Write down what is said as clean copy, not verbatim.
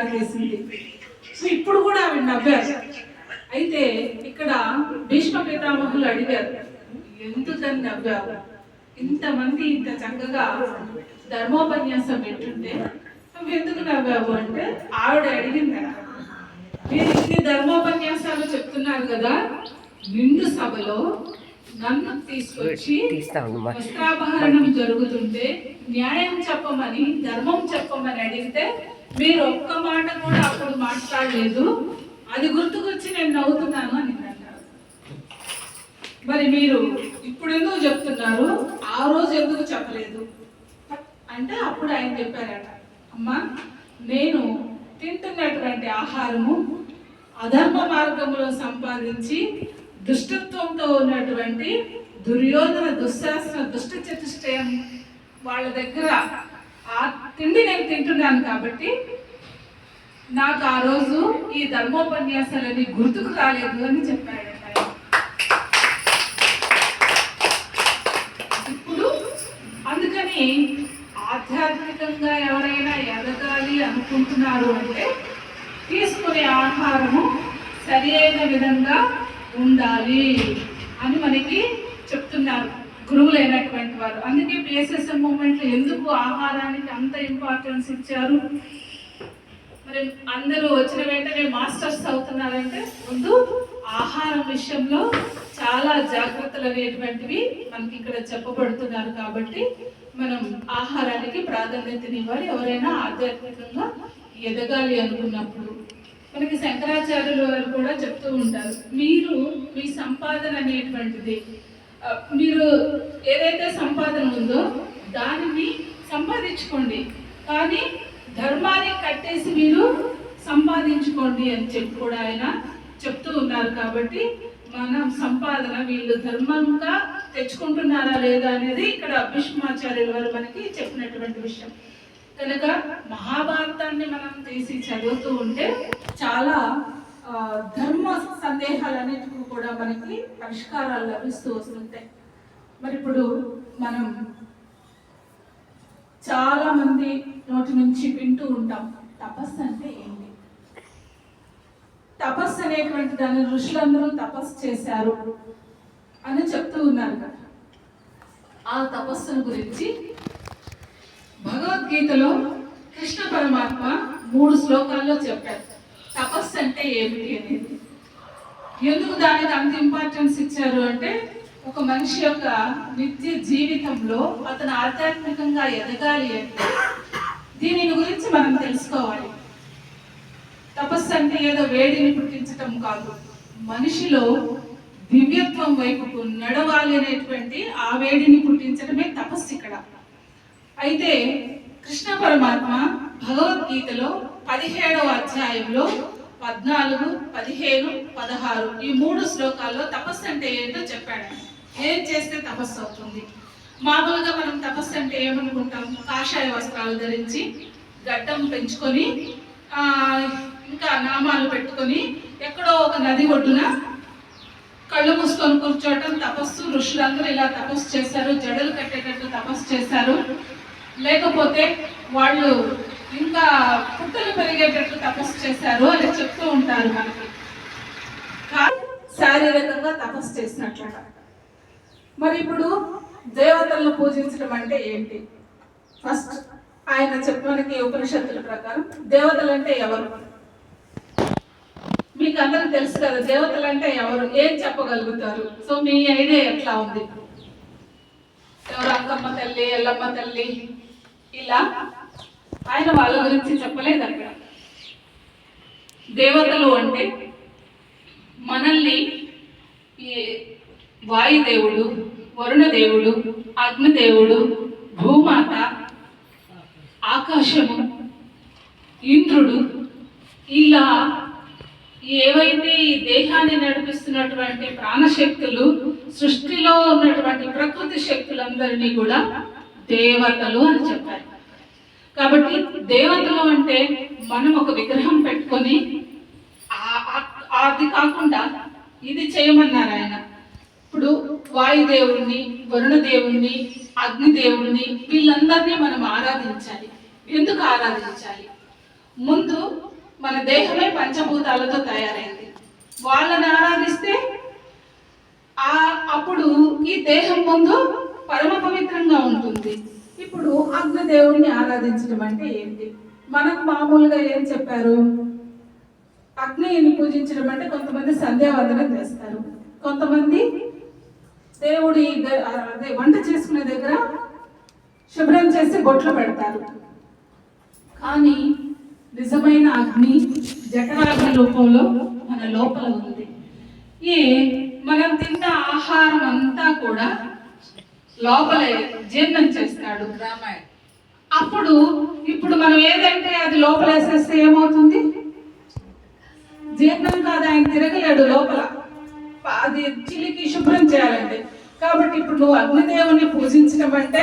దారితీసింది. సో ఇప్పుడు కూడా ఆవిడ నవ్వారు. అయితే ఇక్కడ భీష్మ పితామహులు అడిగారు, ఎందుకని నవ్వావు? ఇంతమంది ఇంత చక్కగా ధర్మోపన్యాసం పెట్టుంటే నువ్వు ఎందుకు నవ్వావు అంటే ఆవిడ అడిగింది, మీరు ఇన్ని ధర్మోపన్యాసాలు చెప్తున్నారు కదా, నిండు సభలో నన్ను తీసుకొచ్చి వస్త్రాపహరణం జరుగుతుంటే న్యాయం చెప్పమని ధర్మం చెప్పమని అడిగితే మీరు ఒక్క మాట కూడా అప్పుడు మాట్లాడలేదు, అది గుర్తుకొచ్చి నేను నవ్వుతున్నాను అని అన్నారు. మరి మీరు ఇప్పుడు ఎందుకు చెప్తున్నారు, ఆ రోజు ఎందుకు చెప్పలేదు అంటే అప్పుడు ఆయన చెప్పారట, అమ్మా నేను తింటున్నటువంటి ఆహారము అధర్మ మార్గంలో సంపాదించి దుష్టత్వంతో ఉన్నటువంటి దుర్యోధన దుశ్శాసన దుష్ట చతుష్టయం వాళ్ళ దగ్గర ఆ తిండి నేను తింటున్నాను కాబట్టి నాకు ఆ రోజు ఈ ధర్మోపన్యాసాలని గుర్తుకు రాలేదు అని చెప్పాడు. ఇప్పుడు అందుకని ఆధ్యాత్మికంగా ఎవరైనా ఎదగాలి అనుకుంటున్నారు అంటే తీసుకునే ఆహారము సరి అయిన విధంగా ఉండాలి అని మనకి చెప్తున్నారు గురువులైనటువంటి వారు. అందుకే పిఎస్ఎస్ఎం మూమెంట్లో ఎందుకు ఆహారానికి అంత ఇంపార్టెన్స్ ఇచ్చారు? మరి అందరూ వచ్చిన వెంటనే మాస్టర్స్ అవుతున్నారంటే ముందు ఆహారం విషయంలో చాలా జాగ్రత్తలు అనేటువంటివి మనకి ఇక్కడ చెప్పబడుతున్నారు. కాబట్టి మనం ఆహారానికి ప్రాధాన్యతనివ్వాలి ఎవరైనా ఆధ్యాత్మికంగా ఎదగాలి అనుకున్నప్పుడు. మనకి శంకరాచార్యులు వారు కూడా చెప్తూ ఉంటారు, మీరు మీ సంపాదన అనేటువంటిది మీరు ఏదైతే సంపాదన ఉందో దానిని సంపాదించుకోండి, కానీ ధర్మాన్ని కట్టేసి మీరు సంపాదించుకోండి అని చెప్పి కూడా ఆయన చెప్తూ ఉన్నారు. కాబట్టి మన సంపాదన వీళ్ళు ధర్మంగా తెచ్చుకుంటున్నారా లేదా అనేది ఇక్కడ భీష్మాచార్యుల వారు మనకి చెప్పినటువంటి విషయం. కనుక మహాభారతాన్ని మనం తీసి చదువుతూ ఉంటే చాలా ధర్మ సందేహాలన్నిటికీ కూడా మనకి పరిష్కారాలు లభిస్తూ వస్తుంటాయి. మరి ఇప్పుడు మనం చాలా మంది నోటి నుంచి వింటూ ఉంటాం, తపస్సు అంటే ఏంటి? తపస్సు అనేటువంటి దాన్ని ఋషులందరూ తపస్సు చేశారు అని చెప్తూ ఉన్నారు కదా. ఆ తపస్సును గురించి భగవద్గీతలో కృష్ణ పరమాత్మ 3 శ్లోకాల్లో చెప్పారు తపస్సు అంటే ఏమిటి అనేది. ఎందుకు దానికి అంత ఇంపార్టెన్స్ ఇచ్చారు అంటే ఒక మనిషి యొక్క నిత్య జీవితంలో అతను ఆధ్యాత్మికంగా ఎదగాలి అంటే దీనిని గురించి మనం తెలుసుకోవాలి. తపస్సు అంటే ఏదో వేడిని పుట్టించటం కాదు, మనిషిలో దివ్యత్వం వైపుకు నడవాలి అనేటువంటి ఆ వేడిని పుట్టించడమే తపస్సు ఇక్కడ. అయితే కృష్ణ పరమాత్మ భగవద్గీతలో 17వ అధ్యాయంలో 14, 15, 16 ఈ 3 శ్లోకాల్లో తపస్సు అంటే ఏంటో చెప్పాడు. ఏం చేస్తే తపస్సు అవుతుంది? మామూలుగా మనం తపస్సు అంటే ఏమనుకుంటాం, కాషాయ వస్త్రాలు ధరించి గడ్డం పెంచుకొని ఇంకా నామాలు పెట్టుకొని ఎక్కడో ఒక నది ఒడ్డున కళ్ళు మూసుకొని కూర్చోవటం తపస్సు. ఋషులందరూ ఇలా తపస్సు చేశారు, జడలు కట్టేటట్టు తపస్సు చేశారు, లేకపోతే వాళ్ళు ఇంకా పుట్టలు పెరిగేటట్టు తపస్సు చేశారు అని చెప్తూ ఉంటారు మనకి. శారీరకంగా తపస్సు చేసినట్లట. మరి ఇప్పుడు దేవతలను పూజించడం అంటే ఏంటి? ఫస్ట్ ఆయన చెప్పడానికి ఉపనిషత్తుల ప్రకారం దేవతలు అంటే ఎవరు మీకు అందరికి తెలుసు కదా. దేవతలు అంటే ఎవరు, ఏం చెప్పగలుగుతారు? సో మీ ఐడియా ఎట్లా ఉంది? ఎవరు? అంకమ్మ తల్లి, ఎల్లమ్మ తల్లి, ఇలా ఆయన వాళ్ళ గురించి చెప్పలేదు అక్కడ. దేవతలు అంటే మనల్ని వాయుదేవుడు, వరుణదేవుడు, అగ్నిదేవుడు, భూమాత, ఆకాశము, ఇంద్రుడు, ఇలా ఏవైతే ఈ దేహాన్ని నడిపిస్తున్నటువంటి ప్రాణశక్తులు, సృష్టిలో ఉన్నటువంటి ప్రకృతి శక్తులందరినీ కూడా దేవతలు అని చెప్పారు. కాబట్టి దేవతలు అంటే మనం ఒక విగ్రహం పెట్టుకొని అది కాకుండా ఇది చేయమన్నారు ఆయన. ఇప్పుడు వాయుదేవుణ్ణి, వరుణదేవుణ్ణి, అగ్నిదేవుణ్ణి వీళ్ళందరినీ మనం ఆరాధించాలి. ఎందుకు ఆరాధించాలి? ముందు మన దేహమే పంచభూతాలతో తయారైంది. వాళ్ళని ఆరాధిస్తే అప్పుడు ఈ దేహం ముందు పరమ పవిత్రంగా ఉంటుంది. ఇప్పుడు అగ్నిదేవుడిని ఆరాధించడం అంటే ఏంటి? మనకు మామూలుగా ఏం చెప్పారు? అగ్నిని పూజించడం అంటే కొంతమంది సంధ్యావందనం చేస్తారు, కొంతమంది దేవుడి అదే వంట చేసుకునే దగ్గర శుభ్రం చేసి బొట్లు పెడతారు. కానీ నిజమైన అగ్ని జఠరాగ్ని రూపంలో మన లోపల ఉంది. మనం తిన్న ఆహారం అంతా కూడా లోపలే జీర్ణం చేస్తాడు. ఇప్పుడు మనం ఏదంటే అది లోపలేసేస్తే ఏమవుతుంది? జీర్ణం కాదు, ఆయన తిరగలేడు లోపల, అది చిలికి శుభ్రం చేయాలంటే. కాబట్టి ఇప్పుడు నువ్వు అగ్నిదేవుని పూజించడం అంటే